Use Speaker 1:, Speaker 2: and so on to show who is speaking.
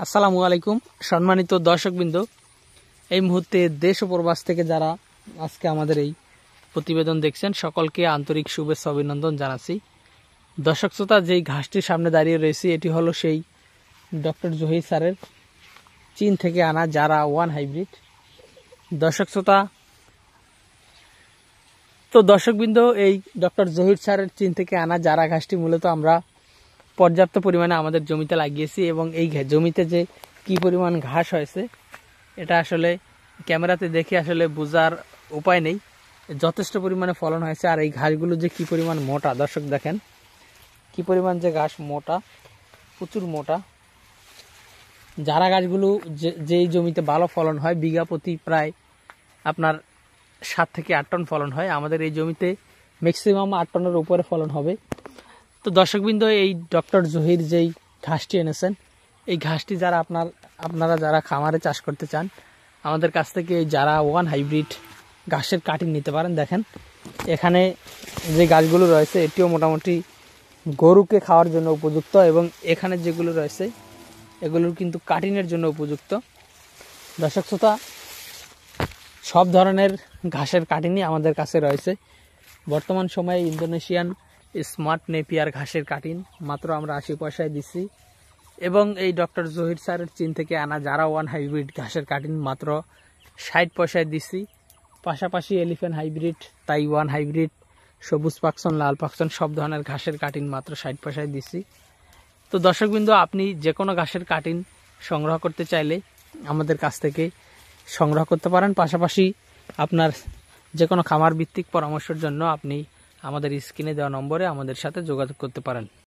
Speaker 1: আসসালামু আলাইকুম সম্মানিত দর্শকবৃন্দ, এই মুহূর্তে দেশ ও প্রবাস থেকে যারা আজকে আমাদের এই প্রতিবেদন দেখছেন সকলকে আন্তরিক শুভেচ্ছা অভিনন্দন জানাচ্ছি। দর্শক শ্রোতা, যেই ঘাসটির সামনে দাঁড়িয়ে রয়েছি এটি হলো সেই ডক্টর জহির স্যারের চীন থেকে আনা জারা ওয়ান হাইব্রিড। দর্শক শ্রোতা, তো দর্শকবৃন্দ, এই ডক্টর জহির স্যারের চীন থেকে আনা জারা ঘাসটি মূলত আমরা পর্যাপ্ত পরিমাণে আমাদের জমিতে লাগিয়েছি এবং এই জমিতে যে কি পরিমাণ ঘাস হয়েছে এটা আসলে ক্যামেরাতে দেখে আসলে বোঝার উপায় নেই। যথেষ্ট পরিমাণে ফলন হয়েছে। আর এই ঘাসগুলো যে কি পরিমাণ মোটা, দর্শক দেখেন কি পরিমাণ যে ঘাস মোটা, প্রচুর মোটা। জারা গাছগুলো যেই জমিতে ভালো ফলন হয় বিঘা প্রতি প্রায় আপনার 7 থেকে 8 টন ফলন হয়। আমাদের এই জমিতে ম্যাক্সিমাম 8 টনের উপরে ফলন হবে। তো দর্শকবৃন্দ, এই ডক্টর জহির যেই ঘাসটি এনেছেন এই ঘাসটি যারা আপনারা যারা খামারে চাষ করতে চান আমাদের কাছ থেকে এই জারা ওয়ান হাইব্রিড ঘাসের কাটিং নিতে পারেন। দেখেন এখানে যে গাছগুলো রয়েছে এটিও মোটামুটি গরুকে খাওয়ার জন্য উপযুক্ত এবং এখানে যেগুলো রয়েছে এগুলোর কিন্তু কাটিংয়ের জন্য উপযুক্ত। দর্শক শ্রোতা, সব ধরনের ঘাসের কাটিংই আমাদের কাছে রয়েছে। বর্তমান সময়ে ইন্দোনেশিয়ান স্মার্ট নেপিয়ার ঘাসের কাটিং মাত্র আমরা 80 পয়সায় দিচ্ছি এবং এই ডক্টর জহির স্যারের চীন থেকে আনা জারা ওয়ান হাইব্রিড ঘাসের কাটিং মাত্র 60 পয়সায় দিচ্ছি। পাশাপাশি এলিফ্যান্ট হাইব্রিড, তাইওয়ান হাইব্রিড, সবুজ পাকসন, লাল পাকসন সব ধরনের ঘাসের কাটিং মাত্র 60 পয়সায় দিচ্ছি। তো দর্শকবৃন্দ, আপনি যে কোনো ঘাসের কাটিং সংগ্রহ করতে চাইলে আমাদের কাছ থেকে সংগ্রহ করতে পারেন। পাশাপাশি আপনার যে কোনো খামার ভিত্তিক পরামর্শের জন্য আপনি আমাদের স্ক্রিনে দেওয়া নম্বরে আমাদের সাথে যোগাযোগ করতে পারেন।